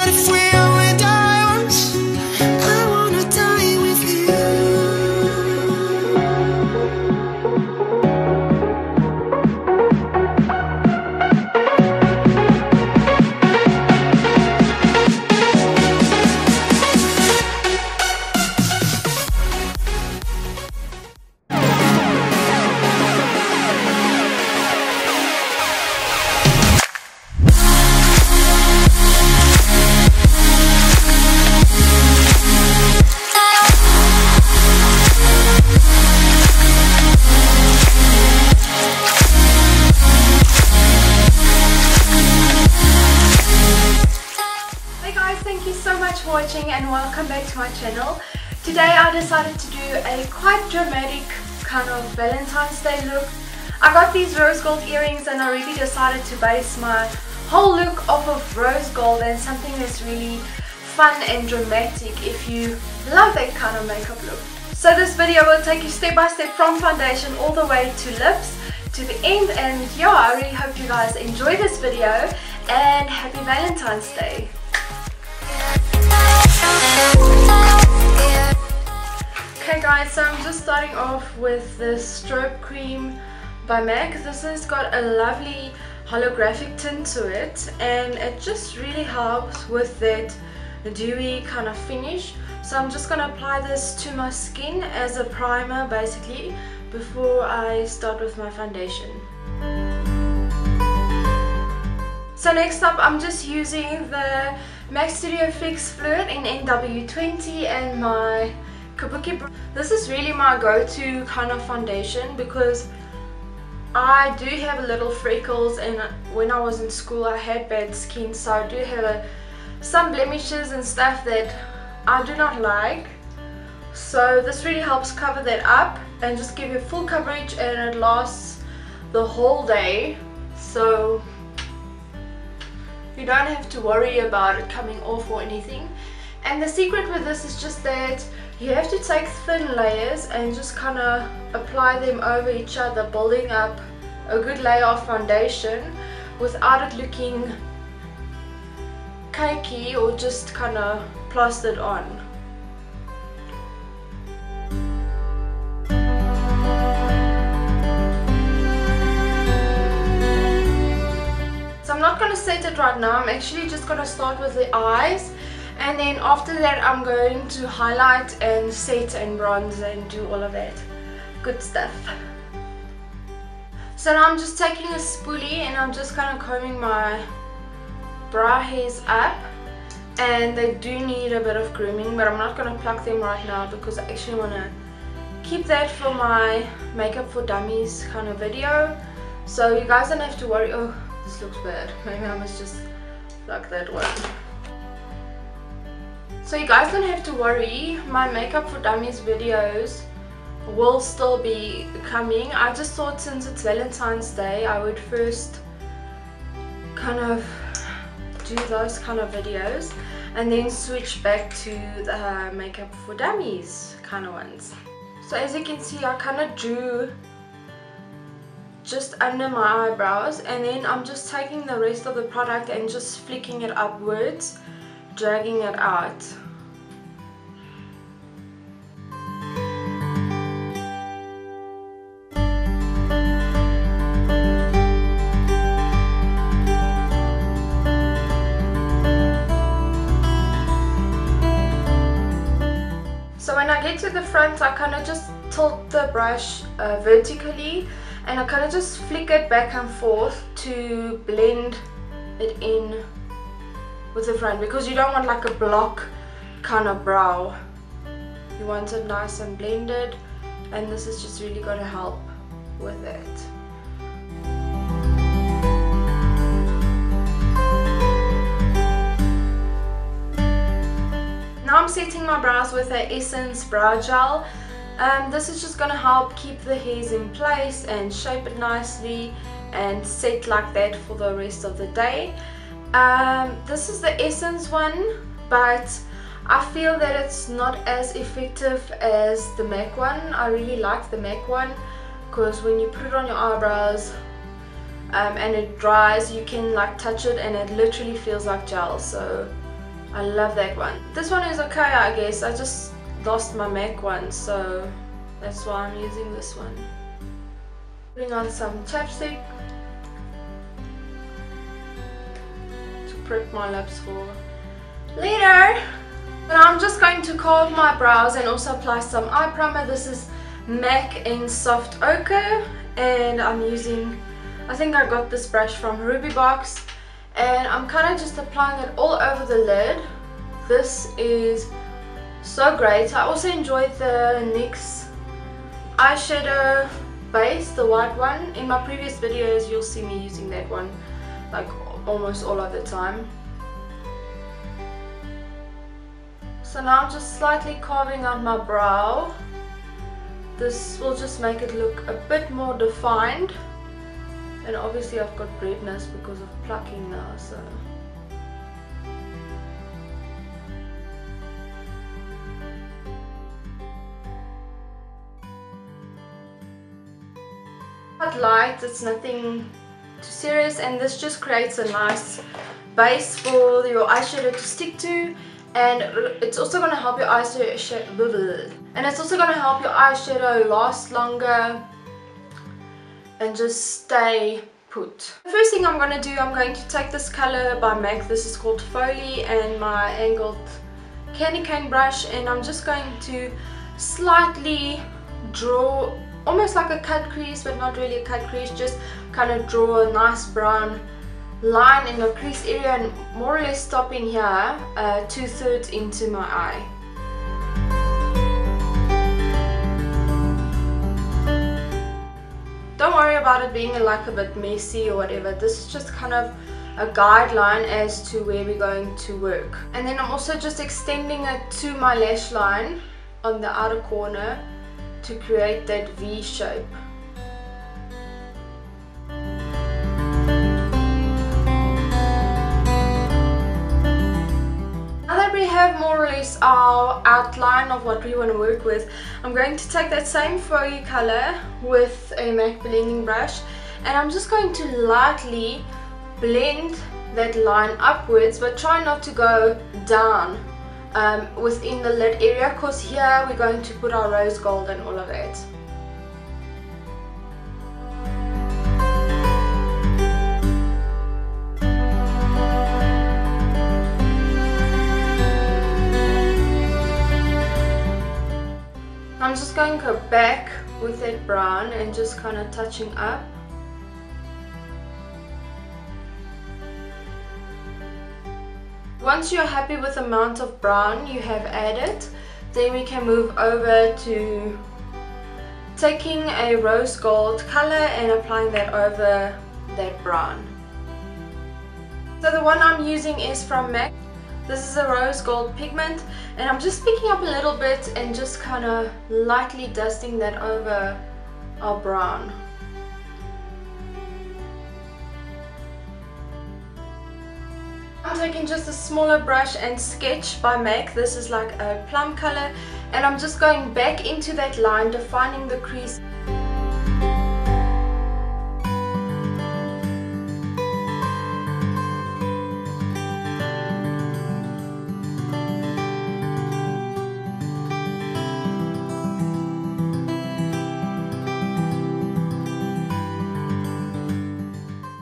if we only die once, I wanna die with you. And welcome back to my channel. Today I decided to do a quite dramatic kind of Valentine's Day look. I got these rose gold earrings and I really decided to base my whole look off of rose gold and something that's really fun and dramatic if you love that kind of makeup look. So this video will take you step by step from foundation all the way to lips to the end, and yeah, I really hope you guys enjoy this video and happy Valentine's Day. Okay guys, so I'm just starting off with this strobe cream by MAC. This has got a lovely holographic tint to it and it just really helps with that dewy kind of finish. So I'm just going to apply this to my skin as a primer basically before I start with my foundation. So next up I'm just using the MAC Studio Fix Fluid in NW20 and my Kabuki. This is really my go-to kind of foundation because I do have little freckles, and when I was in school I had bad skin, so I do have some blemishes and stuff that I do not like. So this really helps cover that up and just give you full coverage, and it lasts the whole day, so you don't have to worry about it coming off or anything. And the secret with this is just that you have to take thin layers and just kind of apply them over each other, building up a good layer of foundation without it looking cakey or just kind of plastered on. So I'm not going to set it right now, I'm actually just going to start with the eyes. And then after that I'm going to highlight and set and bronze and do all of that good stuff. So now I'm just taking a spoolie and I'm just kind of combing my brow hairs up, and they do need a bit of grooming, but I'm not going to pluck them right now because I actually want to keep that for my makeup for dummies kind of video. So you guys don't have to worry. Oh, this looks bad, maybe I must just pluck that one. So you guys don't have to worry, my makeup for dummies videos will still be coming. I just thought since it's Valentine's Day I would first kind of do those kind of videos and then switch back to the makeup for dummies kind of ones. So as you can see I kind of drew just under my eyebrows, and then I'm just taking the rest of the product and just flicking it upwards, dragging it out. So when I get to the front I kind of just tilt the brush vertically, and I kind of just flick it back and forth to blend it in with the front, because you don't want like a block kind of brow. You want it nice and blended, and this is just really going to help with it. Now I'm setting my brows with a Essence brow gel. This is just going to help keep the hairs in place and shape it nicely and set like that for the rest of the day. This is the Essence one, but I feel that it's not as effective as the MAC one. I really like the MAC one because when you put it on your eyebrows and it dries, you can like touch it and it literally feels like gel. So I love that one. This one is okay, I guess. I just lost my MAC one, so that's why I'm using this one. Putting on some chapstick to prep my lips for later. And I'm just going to carve my brows and also apply some eye primer. This is MAC in Soft Ochre, and I'm using, I think I got this brush from Ruby Box, and I'm kind of just applying it all over the lid. This is so great. I also enjoyed the NYX eyeshadow base, the white one. In my previous videos you'll see me using that one like almost all of the time. So now I'm just slightly carving out my brow. This will just make it look a bit more defined. And obviously I've got redness because of plucking now, so. Quite light, it's nothing too serious, and this just creates a nice base for your eyeshadow to stick to, and it's also going to help your eyeshadow last longer and just stay put. The first thing I'm going to do, I'm going to take this color by MAC, this is called Foley, and my angled candy cane brush, and I'm just going to slightly draw almost like a cut crease, but not really a cut crease, just kind of draw a nice brown line in the crease area and more or less stopping here 2/3 into my eye. Don't worry about it being like a bit messy or whatever. This is just kind of a guideline as to where we're going to work. And then I'm also just extending it to my lash line on the outer corner to create that V shape. Now that we have more or less our outline of what we want to work with, I'm going to take that same Foley color with a MAC blending brush, and I'm just going to lightly blend that line upwards, but try not to go down within the lid area, because here we're going to put our rose gold and all of that. I'm just going to go back with that brown and just kind of touching up. Once you're happy with the amount of brown you have added, then we can move over to taking a rose gold color and applying that over that brown. So the one I'm using is from MAC. This is a rose gold pigment, and I'm just picking up a little bit and just kind of lightly dusting that over our brown. I'm taking just a smaller brush and sketch by MAC. This is like a plum color, and I'm just going back into that line, defining the crease.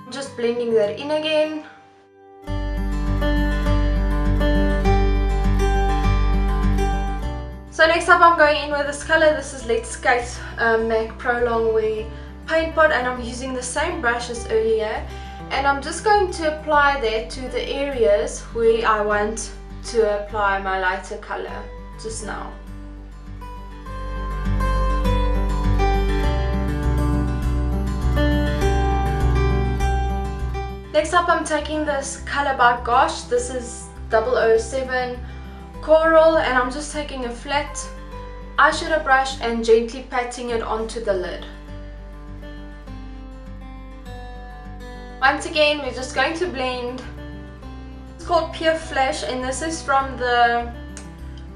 Just blending that in again. So next up I'm going in with this color. This is Let's Skate MAC Pro Longwear Paint Pot, and I'm using the same brush as earlier, and I'm just going to apply that to the areas where I want to apply my lighter color just now. Next up I'm taking this color by Gosh. This is 007 Coral, and I'm just taking a flat eyeshadow brush and gently patting it onto the lid. Once again, we're just going to blend. It's called Pure Flash, and this is from the,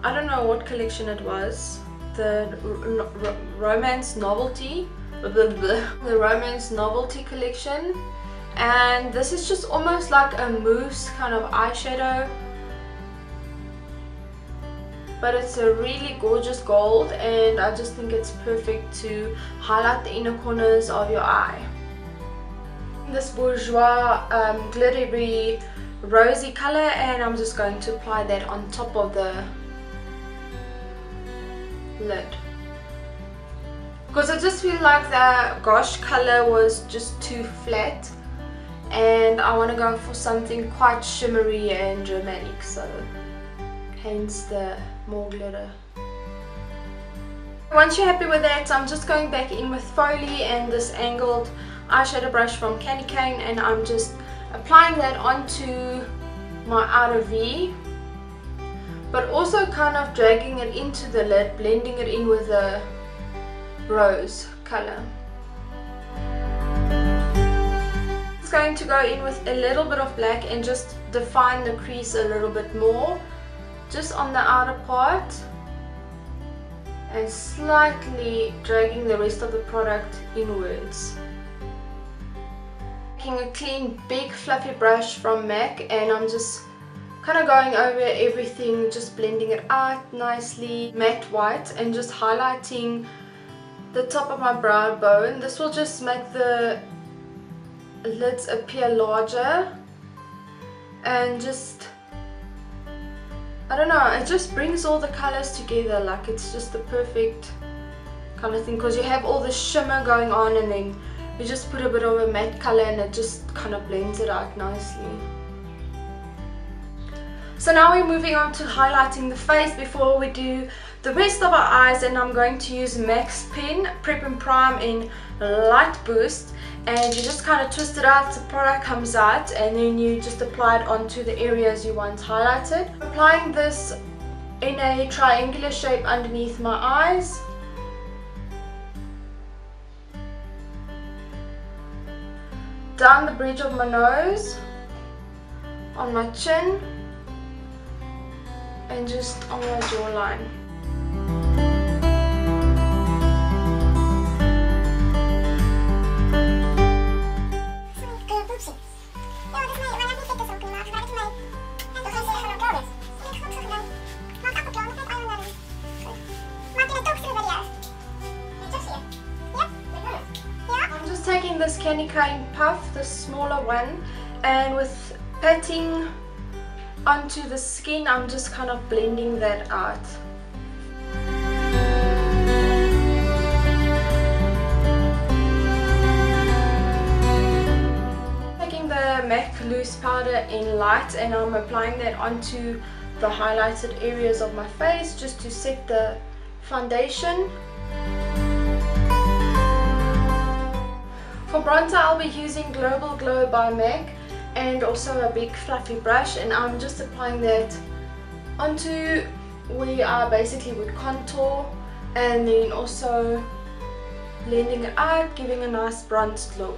I don't know what collection it was, the Romance Novelty, the Romance Novelty collection, and this is just almost like a mousse kind of eyeshadow. but it's a really gorgeous gold, and I just think it's perfect to highlight the inner corners of your eye. This bourgeois glittery rosy color, and I'm just going to apply that on top of the lid, because I just feel like the gouache color was just too flat and I want to go for something quite shimmery and dramatic, so hence the more glitter. Once you're happy with that, I'm just going back in with Foley and this angled eyeshadow brush from Candy Cane, and I'm just applying that onto my outer V, but also kind of dragging it into the lid, blending it in with the rose color. It's going to go in with a little bit of black and just define the crease a little bit more, just on the outer part, and slightly dragging the rest of the product inwards. Taking a clean big fluffy brush from MAC, and I'm just kind of going over everything, just blending it out nicely, matte white, and just highlighting the top of my brow bone. This will just make the lids appear larger, and just, I don't know, it just brings all the colors together. Like, it's just the perfect kind of thing, because you have all the shimmer going on, and then you just put a bit of a matte color and it just kind of blends it out nicely. So now we're moving on to highlighting the face before we do the rest of our eyes, and I'm going to use MAC's pen Prep and Prime in Light Boost, and you just kind of twist it out, the product comes out, and then you just apply it onto the areas you want highlighted. Applying this in a triangular shape underneath my eyes. Down the bridge of my nose, on my chin, and just on my jawline. Taking this Candy Cane puff, the smaller one, and with patting onto the skin, I'm just kind of blending that out. Taking the MAC loose powder in light, and I'm applying that onto the highlighted areas of my face just to set the foundation. For bronzer, I'll be using Global Glow by MAC, and also a big fluffy brush, and I'm just applying that onto where I basically would contour, and then also blending it out, giving a nice bronzed look.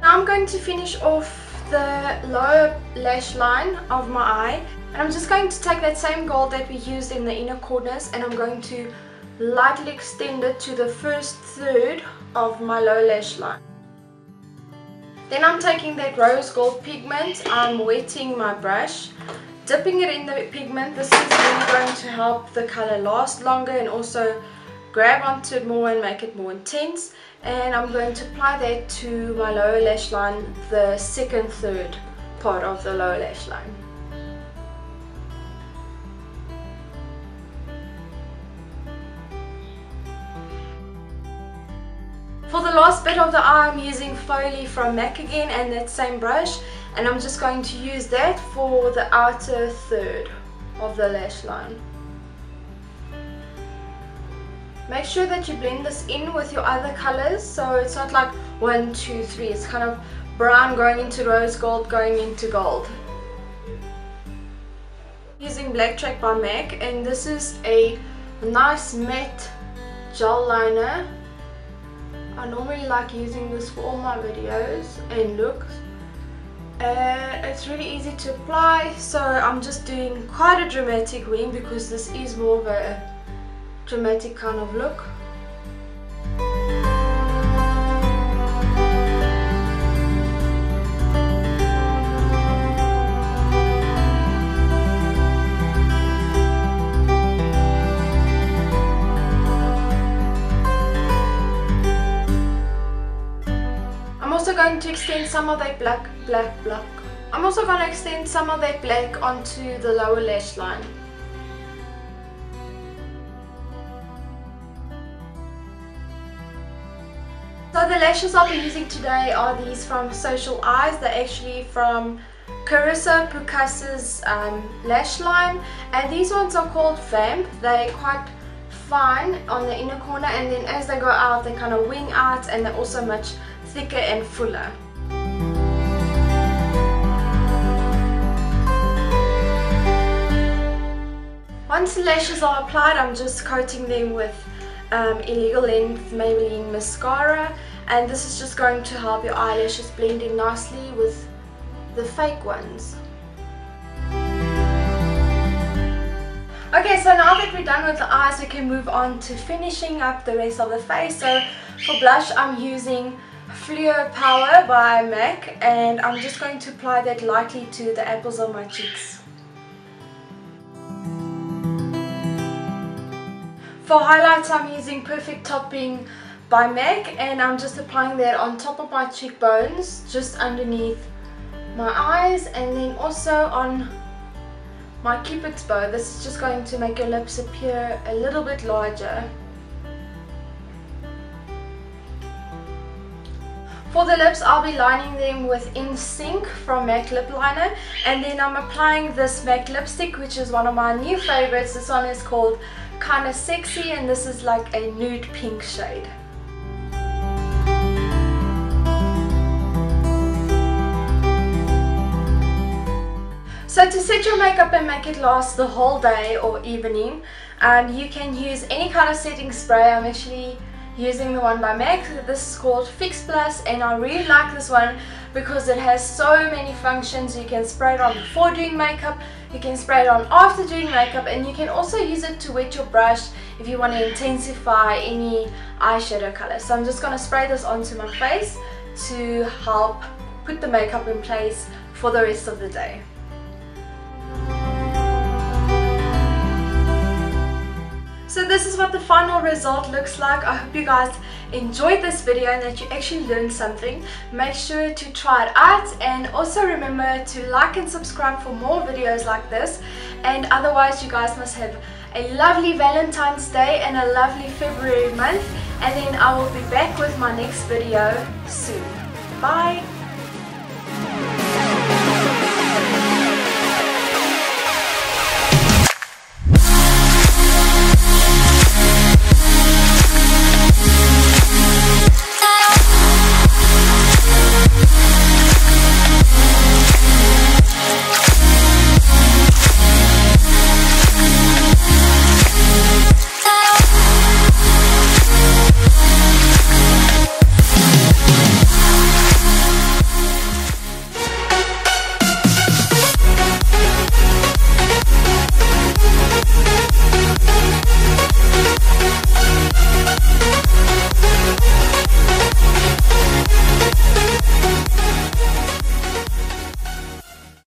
Now I'm going to finish off the lower lash line of my eye, and I'm just going to take that same gold that we used in the inner corners, and I'm going to lightly extend it to the first third of my lower lash line. Then I'm taking that rose gold pigment, I'm wetting my brush, dipping it in the pigment. This is really going to help the color last longer and also grab onto it more and make it more intense. And I'm going to apply that to my lower lash line, the second third part of the lower lash line. For the last bit of the eye, I'm using Foley from MAC again, and that same brush, and I'm just going to use that for the outer third of the lash line. Make sure that you blend this in with your other colors, so it's not like 1, 2, 3. It's kind of brown going into rose gold going into gold. Using Black Track by MAC, and this is a nice matte gel liner. I normally like using this for all my videos and looks. It's really easy to apply, so I'm just doing quite a dramatic wing because this is more of a dramatic kind of look. also going to extend some of that black. I'm also going to extend some of that black onto the lower lash line. So the lashes I'll be using today are these from Social Eyes. They're actually from Carissa Pukas's lash line, and these ones are called Vamp. They're quite fine on the inner corner, and then as they go out they kind of wing out, and they're also much thicker and fuller. Once the lashes are applied, I'm just coating them with Illegal Length Maybelline mascara, and this is just going to help your eyelashes blend in nicely with the fake ones. Okay, so now that we're done with the eyes, we can move on to finishing up the rest of the face. So for blush, I'm using Fluo Power by MAC, and I'm just going to apply that lightly to the apples of my cheeks. For highlights, I'm using Perfect Topping by MAC, and I'm just applying that on top of my cheekbones, just underneath my eyes, and then also on my Cupid's bow. This is just going to make your lips appear a little bit larger. For the lips, I'll be lining them with In Sync from MAC Lip Liner, and then I'm applying this MAC lipstick, which is one of my new favorites. This one is called Kinda Sexy, and this is like a nude pink shade. So to set your makeup and make it last the whole day or evening, you can use any kind of setting spray. I'm actually using the one by MAC. This is called Fix Plus, and I really like this one because it has so many functions. You can spray it on before doing makeup, you can spray it on after doing makeup, and you can also use it to wet your brush if you want to intensify any eyeshadow color. So I'm just going to spray this onto my face to help put the makeup in place for the rest of the day. So this is what the final result looks like. I hope you guys enjoyed this video and that you actually learned something. Make sure to try it out, and also remember to like and subscribe for more videos like this. And otherwise, you guys must have a lovely Valentine's Day and a lovely February month, and then I will be back with my next video soon. Bye!